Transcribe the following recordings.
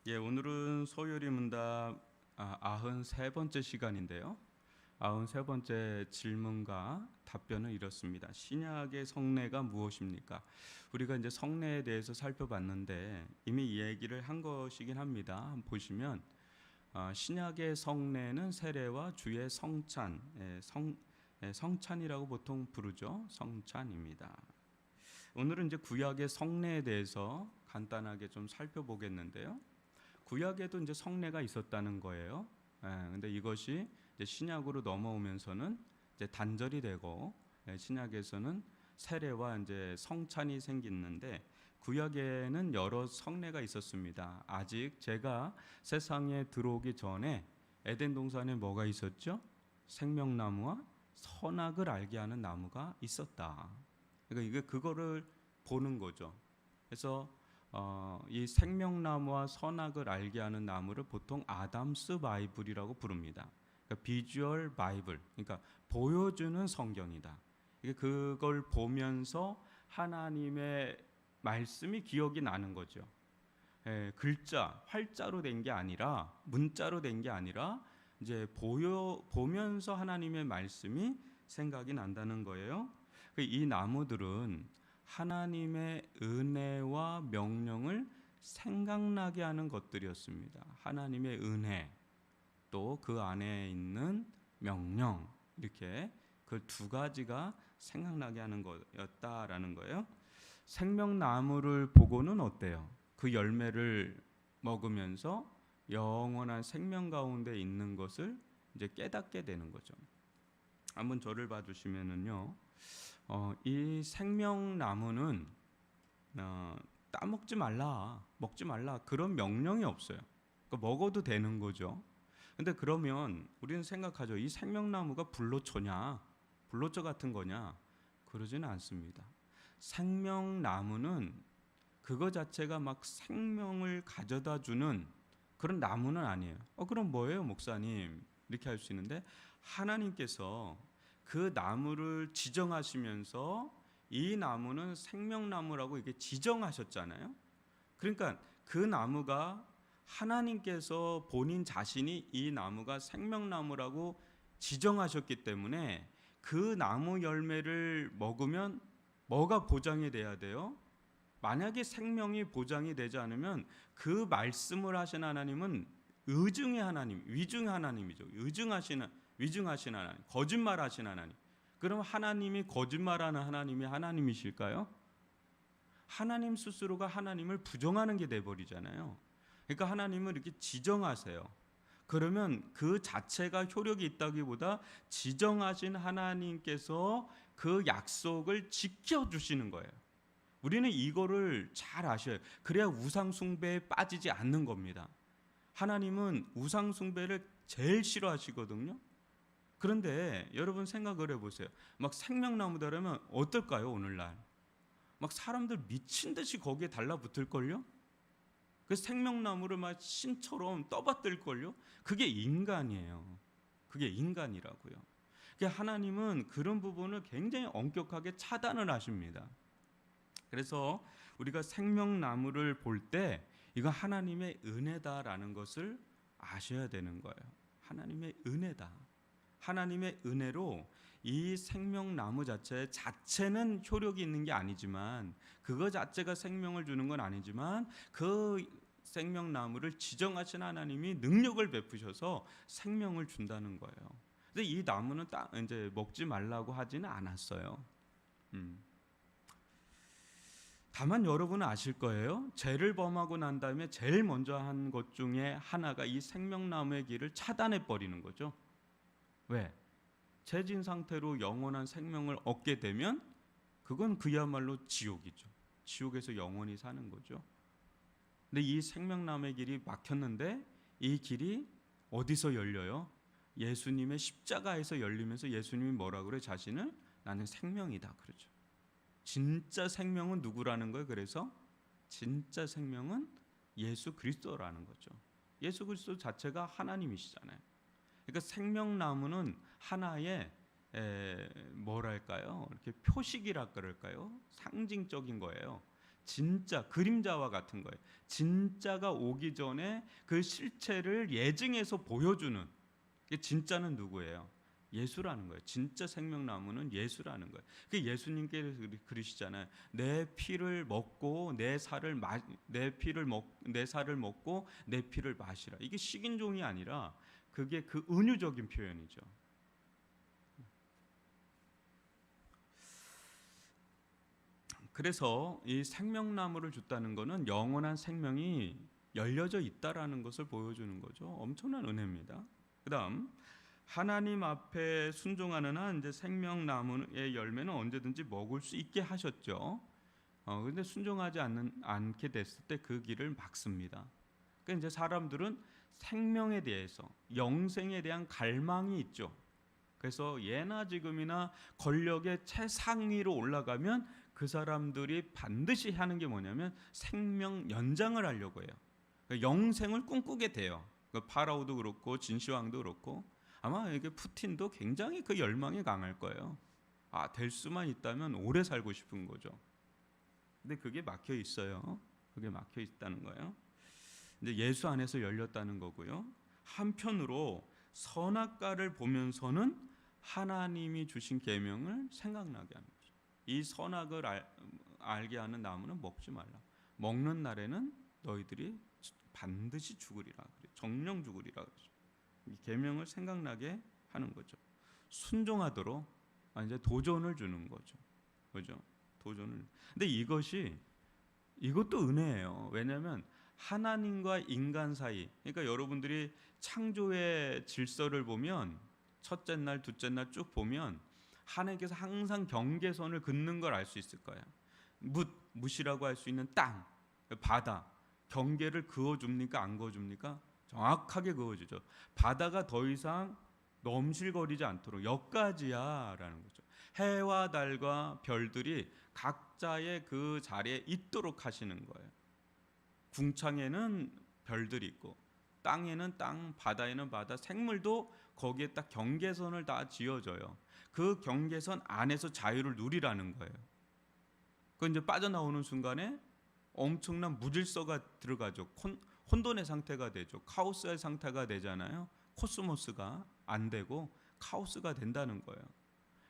오늘은 소요리 문답 93번째 시간인데요. 93번째 질문과 답변은 이렇습니다. 신약의 성례가 무엇입니까? 우리가 이제 성례에 대해서 살펴봤는데 이미 이 얘기를 한 것이긴 합니다. 한번 보시면 신약의 성례는 세례와 주의 성찬, 성찬이라고 보통 부르죠. 성찬입니다. 오늘은 이제 구약의 성례에 대해서 간단하게 좀 살펴보겠는데요. 구약에도 이제 성례가 있었다는 거예요. 근데 이것이 이제 신약으로 넘어오면서는 이제 단절이 되고, 신약에서는 세례와 이제 성찬이 생기는데 구약에는 여러 성례가 있었습니다. 아직 제가 세상에 들어오기 전에 에덴 동산에 뭐가 있었죠? 생명나무와 선악을 알게 하는 나무가 있었다. 그러니까 이게 그거를 보는 거죠. 그래서 이 생명나무와 선악을 알게 하는 나무를 보통 아담스 바이블이라고 부릅니다. 그러니까 비주얼 바이블, 그러니까 보여주는 성경이다. 이게 그걸 보면서 하나님의 말씀이 기억이 나는 거죠. 글자, 활자로 된 게 아니라 문자로 된 게 아니라 이제 보면서 하나님의 말씀이 생각이 난다는 거예요. 이 나무들은 하나님의 은혜와 명령을 생각나게 하는 것들이었습니다. 하나님의 은혜, 또 그 안에 있는 명령, 이렇게 그 두 가지가 생각나게 하는 거였다라는 거예요. 생명나무를 보고는 어때요? 그 열매를 먹으면서 영원한 생명 가운데 있는 것을 이제 깨닫게 되는 거죠. 한번 저를 봐주시면은요. 이 생명나무는 따먹지 말라, 먹지 말라 그런 명령이 없어요. 그러니까 먹어도 되는 거죠. 근데 그러면 우리는 생각하죠. 이 생명나무가 불로초냐, 불로초 같은 거냐? 그러지는 않습니다. 생명나무는 그거 자체가 막 생명을 가져다 주는 그런 나무는 아니에요. 그럼 뭐예요, 목사님? 이렇게 할 수 있는데 하나님께서 그 나무를 지정하시면서 이 나무는 생명나무라고 이게 지정하셨잖아요. 그러니까 그 나무가 하나님께서 본인 자신이 이 나무가 생명나무라고 지정하셨기 때문에 그 나무 열매를 먹으면 뭐가 보장이 돼야 돼요? 만약에 생명이 보장이 되지 않으면 그 말씀을 하신 하나님은 의중의 하나님, 위중의 하나님이죠. 위중하신 하나님, 거짓말하신 하나님. 그럼 하나님이 거짓말하는 하나님이 하나님이실까요? 하나님 스스로가 하나님을 부정하는 게 돼버리잖아요. 그러니까 하나님을 이렇게 지정하세요. 그러면 그 자체가 효력이 있다기보다 지정하신 하나님께서 그 약속을 지켜주시는 거예요. 우리는 이거를 잘 아셔야 해요. 그래야 우상 숭배에 빠지지 않는 겁니다. 하나님은 우상 숭배를 제일 싫어하시거든요. 그런데 여러분 생각을 해보세요. 막 생명나무다라면 어떨까요, 오늘날? 막 사람들 미친 듯이 거기에 달라붙을걸요? 그 생명나무를 막 신처럼 떠받들걸요? 그게 인간이에요. 그게 인간이라고요. 하나님은 그런 부분을 굉장히 엄격하게 차단을 하십니다. 그래서 우리가 생명나무를 볼 때 이거 하나님의 은혜다라는 것을 아셔야 되는 거예요. 하나님의 은혜다. 하나님의 은혜로 이 생명나무 자체는 효력이 있는 게 아니지만 그거 자체가 생명을 주는 건 아니지만 그 생명나무를 지정하신 하나님이 능력을 베푸셔서 생명을 준다는 거예요. 근데 이 나무는 이제 먹지 말라고 하지는 않았어요. 다만 여러분은 아실 거예요. 죄를 범하고 난 다음에 제일 먼저 한 것 중에 하나가 이 생명나무의 길을 차단해 버리는 거죠. 왜? 죄진 상태로 영원한 생명을 얻게 되면 그건 그야말로 지옥이죠. 지옥에서 영원히 사는 거죠. 근데 이 생명나무의 길이 막혔는데 이 길이 어디서 열려요? 예수님의 십자가에서 열리면서 예수님이 뭐라 그래? 자신을 나는 생명이다 그러죠. 진짜 생명은 누구라는 거예요? 그래서 진짜 생명은 예수 그리스도라는 거죠. 예수 그리스도 자체가 하나님이시잖아요. 그러니까 생명나무는 하나의 뭐랄까요? 이렇게 표식이라 그럴까요? 상징적인 거예요. 진짜 그림자와 같은 거예요. 진짜가 오기 전에 그 실체를 예증해서 보여주는, 진짜는 누구예요? 예수라는 거예요. 진짜 생명나무는 예수라는 거예요. 그 예수님께서 그러시잖아요. 내 피를 먹고 내 살을 먹고 내 피를 마시라. 이게 식인종이 아니라 그게 그 은유적인 표현이죠. 그래서 이 생명나무를 줬다는 것은 영원한 생명이 열려져 있다라는 것을 보여주는 거죠. 엄청난 은혜입니다. 그다음 하나님 앞에 순종하는 한 이제 생명나무의 열매는 언제든지 먹을 수 있게 하셨죠. 근데 순종하지 않게 됐을 때 그 길을 막습니다. 그러니까 이제 사람들은 생명에 대해서, 영생에 대한 갈망이 있죠. 그래서 예나 지금이나 권력의 최상위로 올라가면 그 사람들이 반드시 하는 게 뭐냐면 생명 연장을 하려고 해요. 그러니까 영생을 꿈꾸게 돼요. 파라오도 그렇고 진시황도 그렇고 아마 이게 푸틴도 굉장히 그 열망이 강할 거예요. 될 수만 있다면 오래 살고 싶은 거죠. 근데 그게 막혀 있어요. 그게 막혀 있다는 거예요. 이제 예수 안에서 열렸다는 거고요. 한편으로 선악과를 보면서는 하나님이 주신 계명을 생각나게 하는 거죠. 이 선악을 알게 하는 나무는 먹지 말라. 먹는 날에는 너희들이 반드시 죽으리라. 정령 죽으리라. 이 계명을 생각나게 하는 거죠. 순종하도록 이제 도전을 주는 거죠. 그죠? 도전을. 근데 이것도 은혜예요. 왜냐하면 하나님과 인간 사이, 그러니까 여러분들이 창조의 질서를 보면 첫째 날, 둘째 날 쭉 보면 하나님께서 항상 경계선을 긋는 걸 알 수 있을 거예요. 묻이라고 할 수 있는 땅, 바다, 경계를 그어줍니까? 안 그어줍니까? 정확하게 그어주죠. 바다가 더 이상 넘실거리지 않도록 여기까지야라는 거죠. 해와 달과 별들이 각자의 그 자리에 있도록 하시는 거예요. 궁창에는 별들이 있고 땅에는 땅, 바다에는 바다, 생물도 거기에 딱 경계선을 다 지어줘요. 그 경계선 안에서 자유를 누리라는 거예요. 그 이제 빠져나오는 순간에 엄청난 무질서가 들어가죠. 혼돈의 상태가 되죠. 카오스의 상태가 되잖아요. 코스모스가 안 되고 카오스가 된다는 거예요.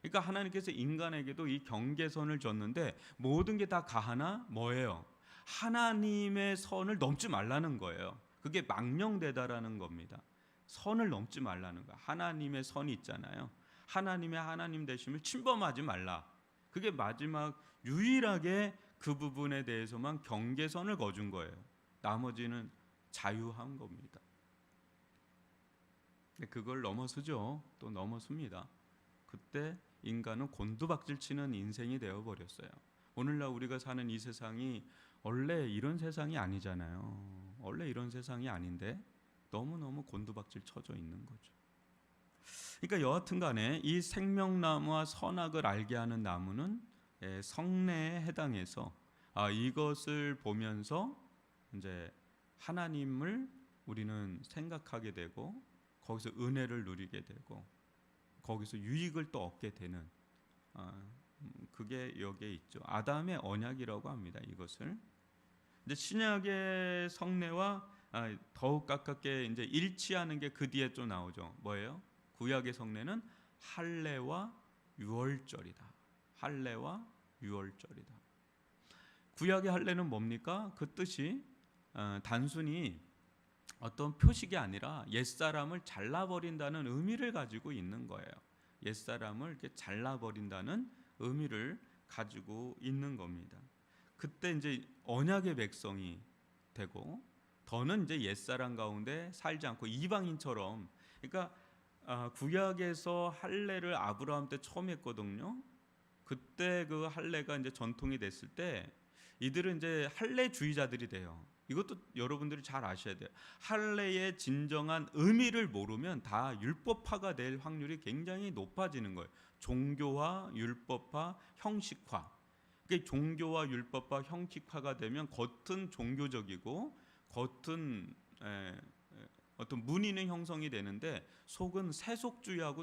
그러니까 하나님께서 인간에게도 이 경계선을 줬는데 모든 게 다 가하나 뭐예요? 하나님의 선을 넘지 말라는 거예요. 그게 망령되다라는 겁니다. 선을 넘지 말라는 거야. 하나님의 선이 있잖아요. 하나님의 하나님 되심을 침범하지 말라. 그게 마지막 유일하게 그 부분에 대해서만 경계선을 거준 거예요. 나머지는 자유한 겁니다. 그걸 넘어서죠. 또 넘어섭니다. 그때 인간은 곤두박질 치는 인생이 되어버렸어요. 오늘날 우리가 사는 이 세상이 원래 이런 세상이 아니잖아요. 원래 이런 세상이 아닌데 너무너무 곤두박질 쳐져 있는 거죠. 그러니까 여하튼 간에 이 생명나무와 선악을 알게 하는 나무는 성례에 해당해서 이것을 보면서 이제 하나님을 우리는 생각하게 되고 거기서 은혜를 누리게 되고 거기서 유익을 또 얻게 되는 그게 여기에 있죠. 아담의 언약이라고 합니다. 이것을. 이제 신약의 성례와 더욱 가깝게 이제 일치하는 게 그 뒤에 좀 나오죠. 뭐예요? 구약의 성례는 할례와 유월절이다. 할례와 유월절이다. 구약의 할례는 뭡니까? 그 뜻이 단순히 어떤 표식이 아니라 옛사람을 잘라버린다는 의미를 가지고 있는 거예요. 옛사람을 이렇게 잘라버린다는 의미를 가지고 있는 겁니다. 그때 이제 언약의 백성이 되고 더는 이제 옛사람 가운데 살지 않고 이방인처럼, 그러니까 구약에서 할례를 아브라함 때 처음 했거든요. 그때 그 할례가 이제 전통이 됐을 때 이들은 이제 할례주의자들이 돼요. 이것도 여러분들이 잘 아셔야 돼요. 할례의 진정한 의미를 모르면 다 율법화가 될 확률이 굉장히 높아지는 거예요. 종교화, 율법화, 형식화. 그러니까 종교와 율법화, 형식화가 되면 겉은 종교적이고 겉은 어떤 문의는 형성이 되는데 속은 세속주의가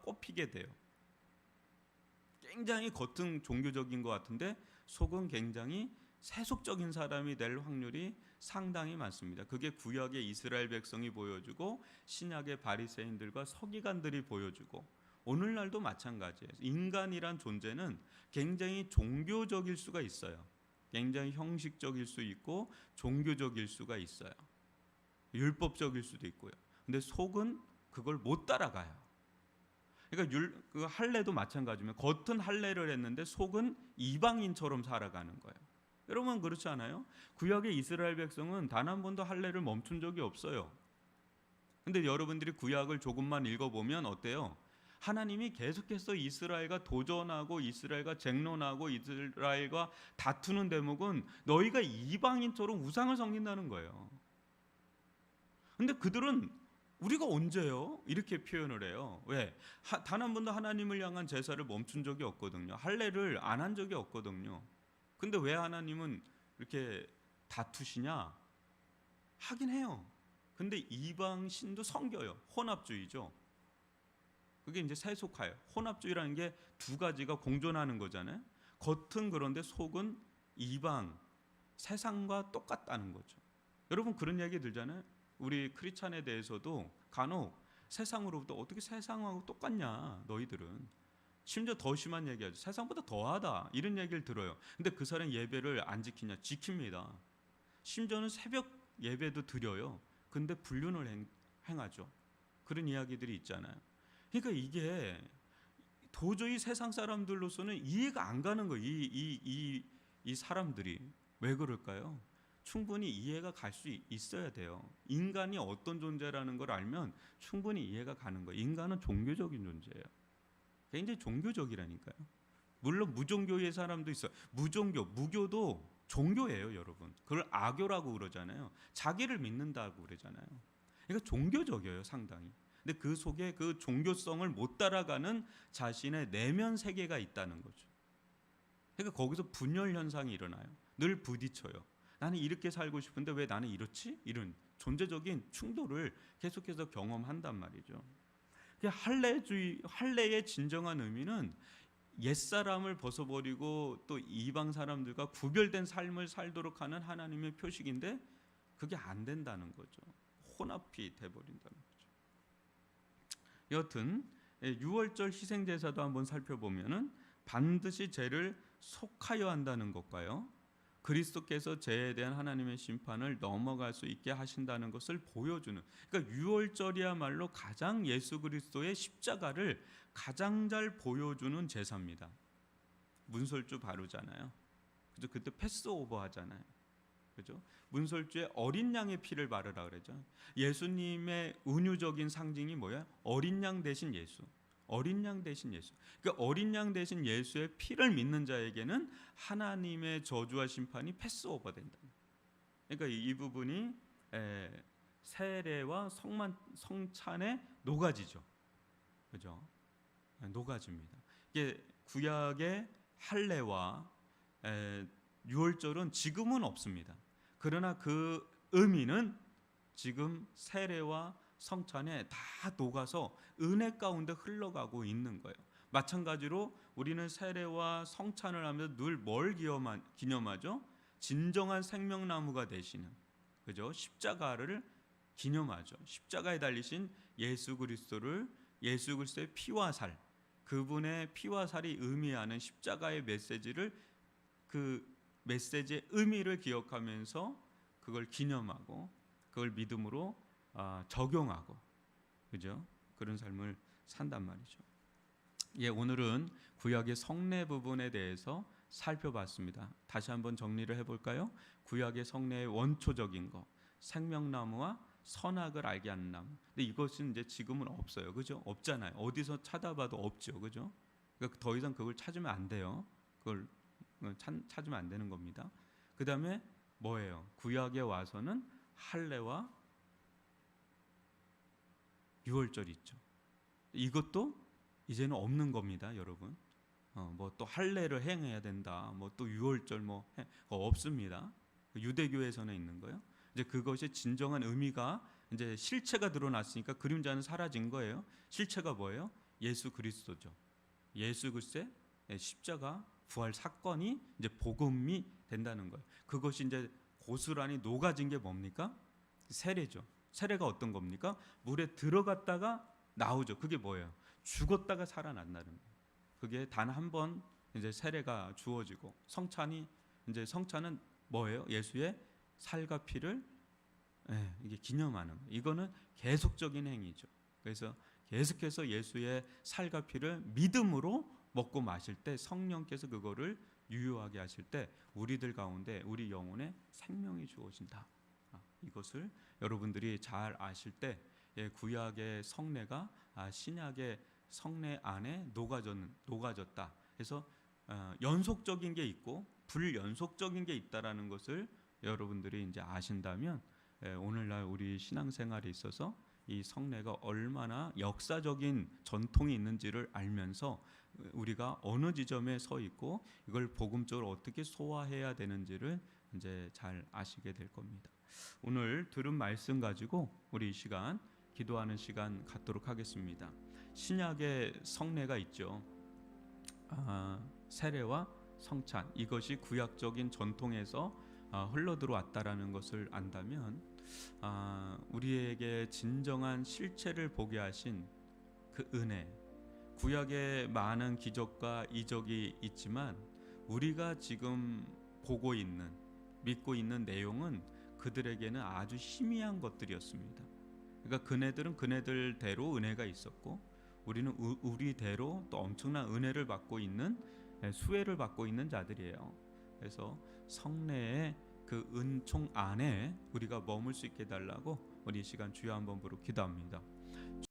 꼽히게 돼요. 굉장히 겉은 종교적인 것 같은데 속은 굉장히 세속적인 사람이 될 확률이 상당히 많습니다. 그게 구약의 이스라엘 백성이 보여주고 신약의 바리새인들과 서기관들이 보여주고 오늘날도 마찬가지예요. 인간이란 존재는 굉장히 종교적일 수가 있어요. 굉장히 형식적일 수 있고 종교적일 수가 있어요. 율법적일 수도 있고요. 근데 속은 그걸 못 따라가요. 그러니까 그 할례도 마찬가지면 겉은 할례를 했는데 속은 이방인처럼 살아가는 거예요. 여러분 그렇지 않아요? 구약의 이스라엘 백성은 단 한 번도 할례를 멈춘 적이 없어요. 근데 여러분들이 구약을 조금만 읽어보면 어때요? 하나님이 계속해서 이스라엘과 도전하고 이스라엘과 쟁론하고 이스라엘과 다투는 대목은 너희가 이방인처럼 우상을 섬긴다는 거예요. 근데 그들은 우리가 언제요? 이렇게 표현을 해요. 왜? 단 한 번도 하나님을 향한 제사를 멈춘 적이 없거든요. 할례를 안 한 적이 없거든요. 근데 왜 하나님은 이렇게 다투시냐? 하긴 해요. 근데 이방 신도 섬겨요. 혼합주의죠. 그게 이제 세속화예요. 혼합주의라는 게 두 가지가 공존하는 거잖아요. 겉은 그런데 속은 이방 세상과 똑같다는 거죠. 여러분 그런 얘기 들잖아요. 우리 크리스찬에 대해서도 간혹 세상으로부터 어떻게 세상하고 똑같냐 너희들은. 심지어 더 심한 얘기하죠. 세상보다 더하다 이런 얘기를 들어요. 근데 그 사람 예배를 안 지키냐? 지킵니다. 심지어는 새벽 예배도 드려요. 근데 불륜을 행하죠. 그런 이야기들이 있잖아요. 그러니까 이게 도저히 세상 사람들로서는 이해가 안 가는 거예요. 이 사람들이 왜 그럴까요? 충분히 이해가 갈 수 있어야 돼요. 인간이 어떤 존재라는 걸 알면 충분히 이해가 가는 거예요. 인간은 종교적인 존재예요. 굉장히 종교적이라니까요. 물론 무종교의 사람도 있어요. 무종교, 무교도 종교예요, 여러분. 그걸 악교라고 그러잖아요. 자기를 믿는다고 그러잖아요. 그러니까 종교적이에요, 상당히. 근데 그 속에 그 종교성을 못 따라가는 자신의 내면 세계가 있다는 거죠. 그러니까 거기서 분열 현상이 일어나요. 늘 부딪혀요. 나는 이렇게 살고 싶은데 왜 나는 이렇지? 이런 존재적인 충돌을 계속해서 경험한단 말이죠. 할례의 진정한 의미는 옛사람을 벗어버리고 또 이방 사람들과 구별된 삶을 살도록 하는 하나님의 표식인데 그게 안 된다는 거죠. 혼합이 돼버린다는 거죠. 여튼 유월절 희생제사도 한번 살펴보면은 반드시 죄를 속하여 한다는 것과요, 그리스도께서 죄에 대한 하나님의 심판을 넘어갈 수 있게 하신다는 것을 보여주는, 그러니까 유월절이야말로 가장 예수 그리스도의 십자가를 가장 잘 보여주는 제사입니다. 문설주 바르잖아요. 그죠? 그때 패스오버 하잖아요. 그죠? 문설주에 어린 양의 피를 바르라 그러죠. 예수님의 은유적인 상징이 뭐야? 어린 양 대신 예수. 어린 양 대신 예수. 그러니까 어린 양 대신 예수의 피를 믿는 자에게는 하나님의 저주와 심판이 패스오버 된다. 그러니까 이 부분이 세례와 성찬의 노가지죠. 그죠? 노가지입니다. 이게 구약의 할례와 유월절은 지금은 없습니다. 그러나 그 의미는 지금 세례와 성찬에 다 녹아서 은혜 가운데 흘러가고 있는 거예요. 마찬가지로 우리는 세례와 성찬을 하면서 늘 뭘 기념하죠? 진정한 생명나무가 되시는, 그죠? 십자가를 기념하죠. 십자가에 달리신 예수 그리스도를, 예수 그리스도의 피와 살, 그분의 피와 살이 의미하는 십자가의 메시지를, 그 메시지의 의미를 기억하면서 그걸 기념하고 그걸 믿음으로 적용하고, 그죠? 그런 삶을 산단 말이죠. 예, 오늘은 구약의 성례 부분에 대해서 살펴봤습니다. 다시 한번 정리를 해볼까요? 구약의 성례의 원초적인 거, 생명나무와 선악을 알게 하는 나무. 근데 이것은 이제 지금은 없어요, 그죠? 없잖아요. 어디서 찾아봐도 없죠, 그죠? 그러니까 더 이상 그걸 찾으면 안 돼요. 그걸 찾으면 안 되는 겁니다. 그 다음에 뭐예요? 구약에 와서는 할례와 유월절이 있죠. 이것도 이제는 없는 겁니다, 여러분. 뭐 또 할례를 행해야 된다, 뭐 또 유월절 없습니다. 유대교에서는 있는 거예요. 이제 그것이 진정한 의미가, 이제 실체가 드러났으니까 그림자는 사라진 거예요. 실체가 뭐예요? 예수 그리스도죠. 예수 그리스도의 십자가 부활 사건이 이제 복음이 된다는 거예요. 그것이 이제 고스란히 녹아진 게 뭡니까? 세례죠. 세례가 어떤 겁니까? 물에 들어갔다가 나오죠. 그게 뭐예요? 죽었다가 살아난다는 거예요. 그게 단 한 번 이제 세례가 주어지고 성찬은 뭐예요? 예수의 살과 피를 이게 기념하는 거예요. 이거는 계속적인 행위죠. 그래서 계속해서 예수의 살과 피를 믿음으로 먹고 마실 때 성령께서 그거를 유효하게 하실 때 우리들 가운데 우리 영혼에 생명이 주어진다. 이것을 여러분들이 잘 아실 때 구약의 성례가 신약의 성례 안에 녹아졌다. 그래서 연속적인 게 있고 불연속적인 게 있다라는 것을 여러분들이 이제 아신다면 오늘날 우리 신앙생활에 있어서 이 성례가 얼마나 역사적인 전통이 있는지를 알면서 우리가 어느 지점에 서 있고 이걸 복음적으로 어떻게 소화해야 되는지를 이제 잘 아시게 될 겁니다. 오늘 들은 말씀 가지고 우리 이 시간 기도하는 시간 갖도록 하겠습니다. 신약의 성례가 있죠. 세례와 성찬, 이것이 구약적인 전통에서 흘러들어왔다라는 것을 안다면 우리에게 진정한 실체를 보게 하신 그 은혜, 구약에 많은 기적과 이적이 있지만 우리가 지금 보고 있는, 믿고 있는 내용은 그들에게는 아주 희미한 것들이었습니다. 그러니까 그네들은 그네들대로 은혜가 있었고 우리는 우리대로 또 엄청난 은혜를 받고 있는, 수혜를 받고 있는 자들이에요. 그래서 성례의 그 은총 안에 우리가 머물 수 있게 해달라고 우리 이 시간 주여 한번 부르고 기도합니다.